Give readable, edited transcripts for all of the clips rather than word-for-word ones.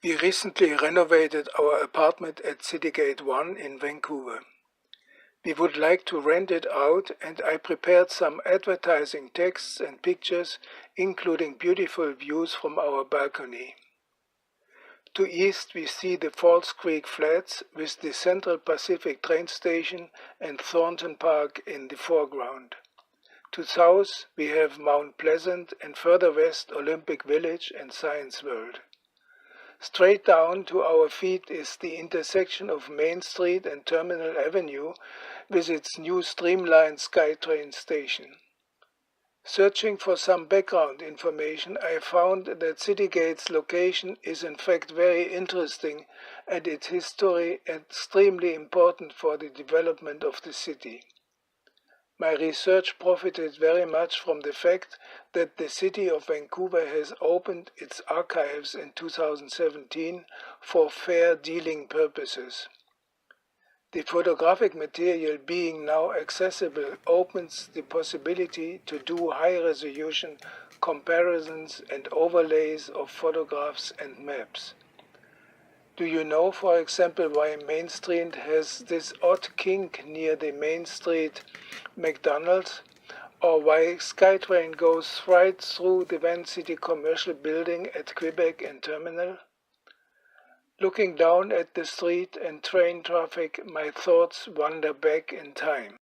We recently renovated our apartment at Citygate I in Vancouver. We would like to rent it out, and I prepared some advertising texts and pictures, including beautiful views from our balcony. To east we see the Falls Creek Flats with the Central Pacific train station and Thornton Park in the foreground. To south we have Mount Pleasant and further west Olympic Village and Science World. Straight down to our feet is the intersection of Main Street and Terminal Avenue with its new streamlined Skytrain station. Searching for some background information, I found that Citygate's location is in fact very interesting and its history extremely important for the development of the city. My research profited very much from the fact that the City of Vancouver has opened its archives in 2017 for fair dealing purposes. The photographic material being now accessible opens the possibility to do high-resolution comparisons and overlays of photographs and maps. Do you know, for example, why Main Street has this odd kink near the Main Street McDonald's, or why Skytrain goes right through the Van City commercial building at Quebec and Terminal? Looking down at the street and train traffic, my thoughts wander back in time.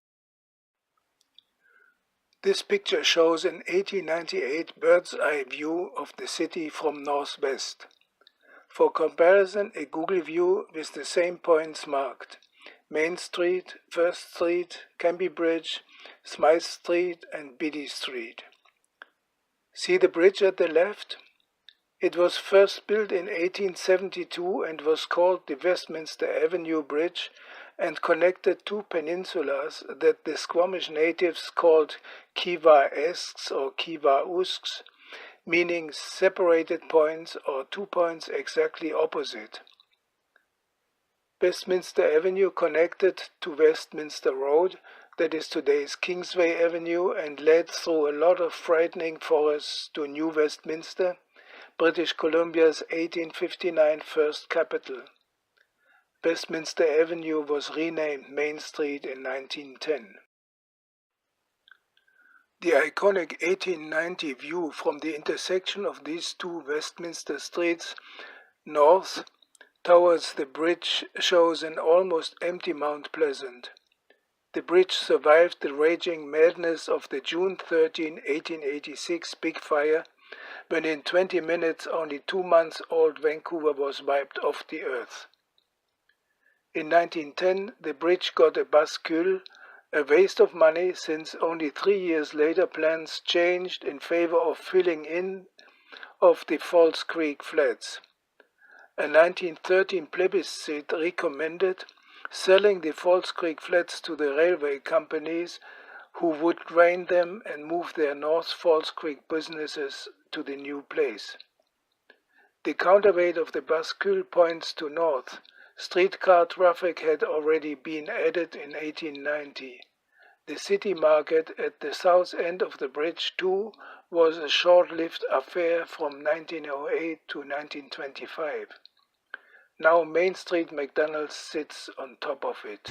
This picture shows an 1898 bird's-eye view of the city from northwest. For comparison, a Google view with the same points marked: Main Street, First Street, Cambie Bridge, Smythe Street and Biddy Street. See the bridge at the left? It was first built in 1872 and was called the Westminster Avenue Bridge and connected two peninsulas that the Squamish natives called Ki-wah-esks or Ki-wah-usks, meaning separated points or 2 points exactly opposite. Westminster Avenue connected to Westminster Road, that is today's Kingsway Avenue, and led through a lot of frightening forests to New Westminster, British Columbia's 1859 first capital. Westminster Avenue was renamed Main Street in 1910. The iconic 1890 view from the intersection of these two Westminster streets north towards the bridge shows an almost empty Mount Pleasant. The bridge survived the raging madness of the June 13, 1886 big fire, when in 20 minutes only 2 months old Vancouver was wiped off the earth. In 1910 the bridge got a bascule, a waste of money since only 3 years later plans changed in favor of filling in of the Falls Creek Flats. A 1913 plebiscite recommended selling the Falls Creek Flats to the railway companies, who would drain them and move their North Falls Creek businesses to the new place. The counterweight of the bascule points to north. Streetcar traffic had already been added in 1890. The city market at the south end of the bridge, too, was a short-lived affair from 1908 to 1925. Now Main Street McDonald's sits on top of it.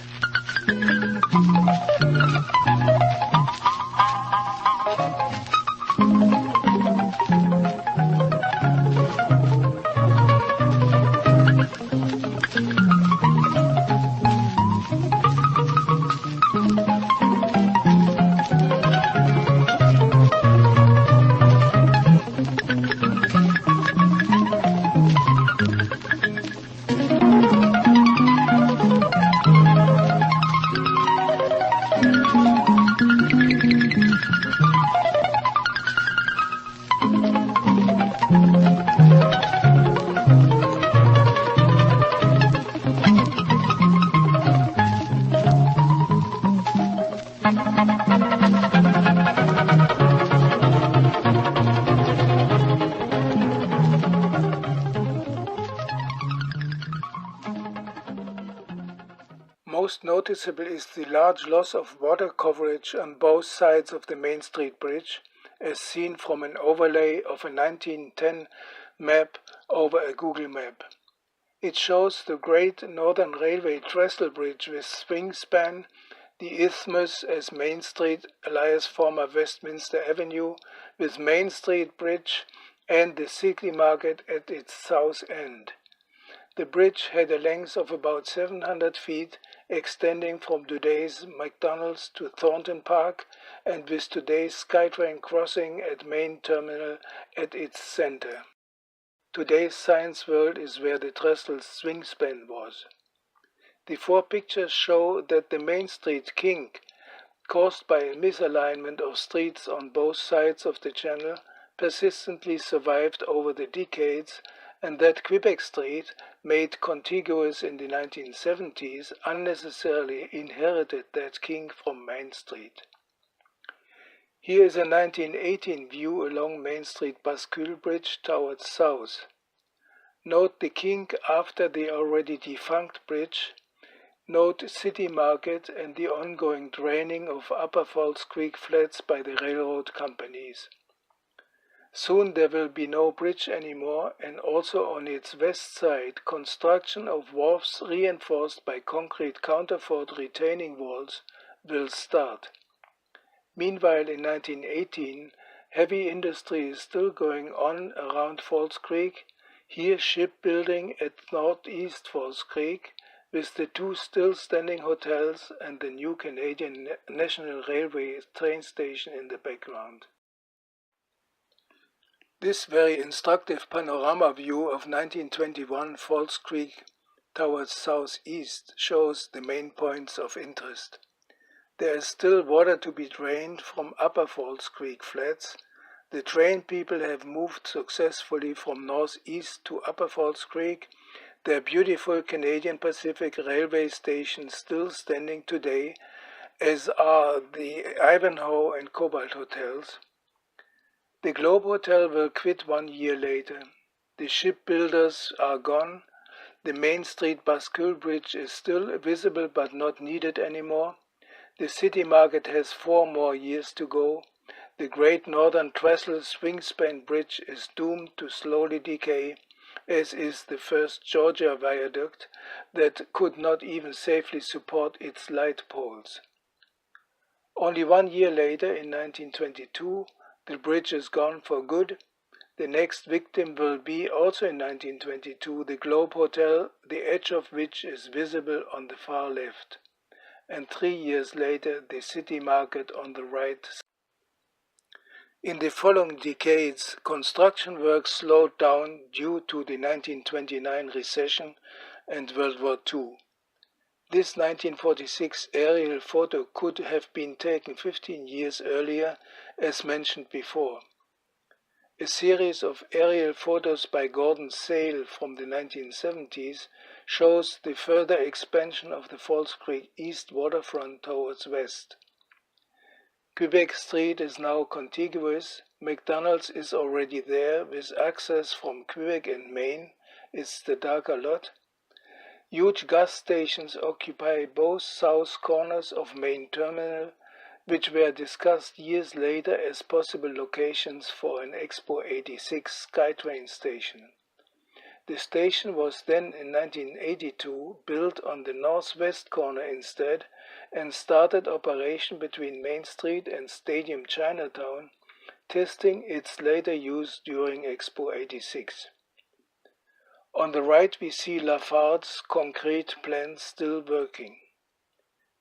Most noticeable is the large loss of water coverage on both sides of the Main Street Bridge, as seen from an overlay of a 1910 map over a Google map. It shows the Great Northern Railway trestle bridge with swing span, the Isthmus as Main Street lies former Westminster Avenue with Main Street Bridge, and the City Market at its south end. The bridge had a length of about 700 feet, extending from today's McDonald's to Thornton Park, and with today's Skytrain crossing at main terminal at its center. Today's Science World is where the trestle's swing span was. The four pictures show that the Main Street kink, caused by a misalignment of streets on both sides of the channel, persistently survived over the decades, and that Quebec Street, made contiguous in the 1970s, unnecessarily inherited that kink from Main Street. Here is a 1918 view along Main Street Bascule Bridge towards south. Note the kink after the already defunct bridge. Note City Market and the ongoing draining of Upper Falls Creek flats by the railroad companies. Soon there will be no bridge anymore, and also on its west side, construction of wharves reinforced by concrete counterfort retaining walls will start. Meanwhile, in 1918, heavy industry is still going on around Falls Creek, here shipbuilding at northeast Falls Creek, with the two still standing hotels and the new Canadian National Railway train station in the background. This very instructive panorama view of 1921 Falls Creek towards southeast shows the main points of interest. There is still water to be drained from Upper Falls Creek flats. The train people have moved successfully from northeast to Upper Falls Creek, their beautiful Canadian Pacific Railway station still standing today, as are the Ivanhoe and Cobalt hotels. The Globe Hotel will quit 1 year later. The shipbuilders are gone. The Main Street Bascule Bridge is still visible but not needed anymore. The City Market has 4 more years to go. The Great Northern Trestle Swingspan Bridge is doomed to slowly decay, as is the first Georgia Viaduct that could not even safely support its light poles. Only 1 year later, in 1922, the bridge is gone for good. The next victim will be, also in 1922, the Globe Hotel, the edge of which is visible on the far left, and 3 years later the City Market on the right. In the following decades, construction work slowed down due to the 1929 recession and World War II. This 1946 aerial photo could have been taken 15 years earlier, as mentioned before. A series of aerial photos by Gordon Sale from the 1970s shows the further expansion of the Falls Creek East waterfront towards west. Quebec Street is now contiguous. McDonald's is already there with access from Quebec and Maine. It's the darker lot. Huge gas stations occupy both south corners of Main Terminal, which were discussed years later as possible locations for an Expo 86 Skytrain station. The station was then in 1982 built on the northwest corner instead and started operation between Main Street and Stadium Chinatown, testing its later use during Expo 86. On the right we see Lafarge's concrete plant still working.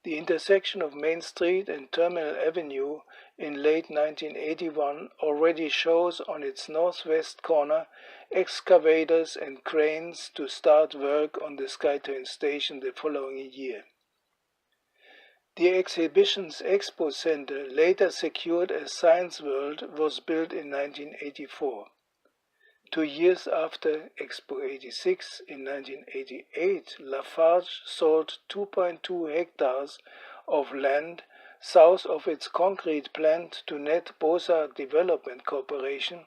The intersection of Main Street and Terminal Avenue in late 1981 already shows on its northwest corner excavators and cranes to start work on the Skytrain station the following year. The exhibition's Expo Center, later secured as Science World, was built in 1984. 2 years after Expo 86, in 1988, Lafarge sold 2.2 hectares of land south of its concrete plant to Net Bosa Development Corporation,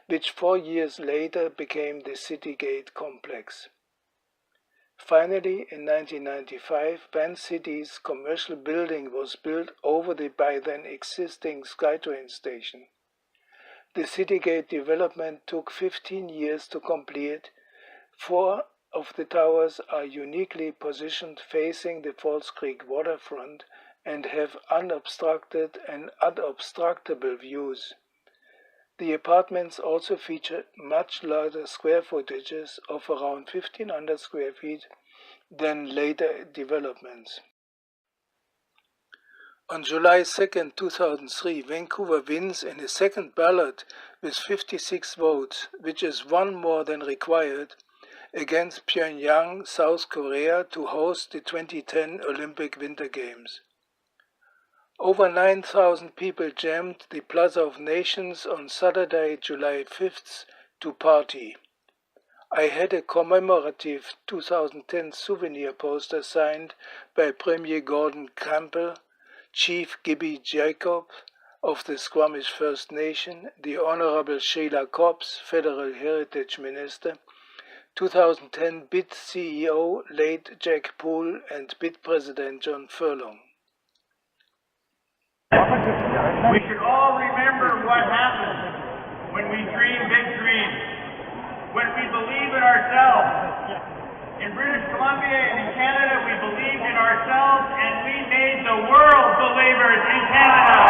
which 4 years later became the Citygate complex. Finally, in 1995, Van City's commercial building was built over the by then existing Skytrain station. The Citygate development took 15 years to complete. 4 of the towers are uniquely positioned facing the Falls Creek waterfront and have unobstructed and unobstructable views. The apartments also feature much larger square footages of around 1,500 square feet than later developments. On July 2, 2003, Vancouver wins in a second ballot with 56 votes, which is one more than required, against Pyongyang, South Korea, to host the 2010 Olympic Winter Games. Over 9,000 people jammed the Plaza of Nations on Saturday, July 5th to party. I had a commemorative 2010 souvenir poster signed by Premier Gordon Campbell, Chief Gibby Jacob of the Squamish First Nation, the Honorable Sheila Cobbs, Federal Heritage Minister, 2010 BIT CEO late Jack Poole, and BIT President John Furlong. We should all remember what happens when we dream big dreams, when we believe in ourselves. In British Columbia and in Canada, we believed in ourselves and we made the world believers in Canada.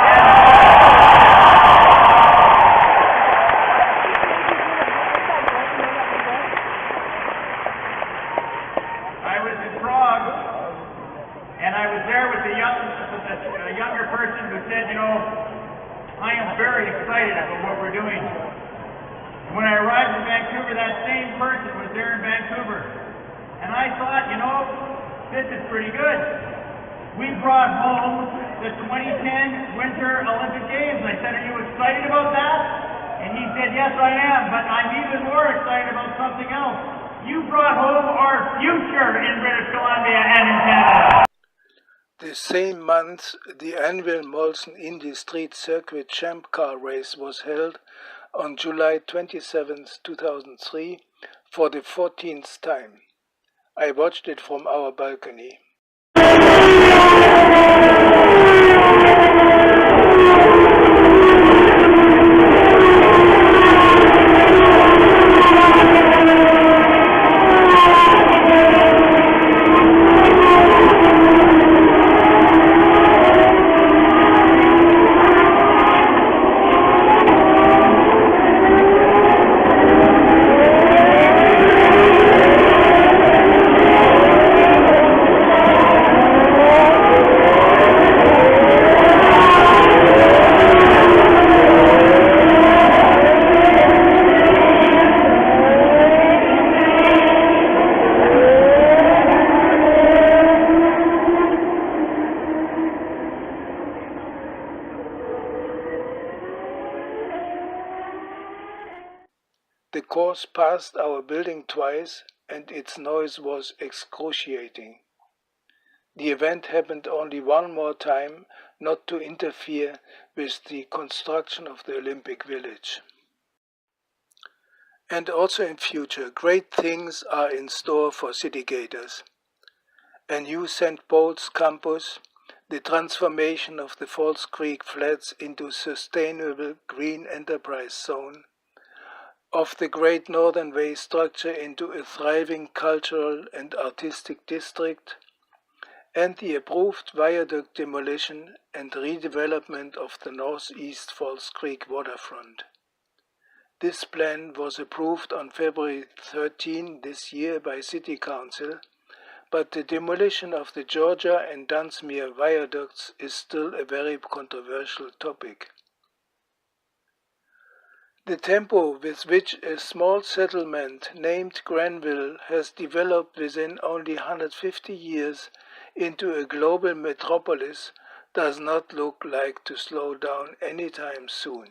I was in Prague and I was there with a younger person who said, you know, I am very excited about what we're doing. And when I arrived in Vancouver, that same person was there in Vancouver. And I thought, you know, this is pretty good. We brought home the 2010 Winter Olympic Games. I said, are you excited about that? And he said, yes, I am, but I'm even more excited about something else. You brought home our future in British Columbia and in Canada. The same month, the annual Molson Indy Street Circuit Champ Car Race was held on July 27, 2003, for the 14th time. I watched it from our balcony. The course passed our building twice, and its noise was excruciating. The event happened only one more time, not to interfere with the construction of the Olympic Village. And also in future, great things are in store for Citygaters. A new St. Paul's campus, the transformation of the Falls Creek Flats into sustainable green enterprise zone, of the Great Northern Way structure into a thriving cultural and artistic district, and the approved viaduct demolition and redevelopment of the northeast Falls Creek waterfront. This plan was approved on February 13 this year by City Council, but the demolition of the Georgia and Dunsmuir viaducts is still a very controversial topic. The tempo with which a small settlement named Granville has developed within only 150 years into a global metropolis does not look like to slow down anytime soon.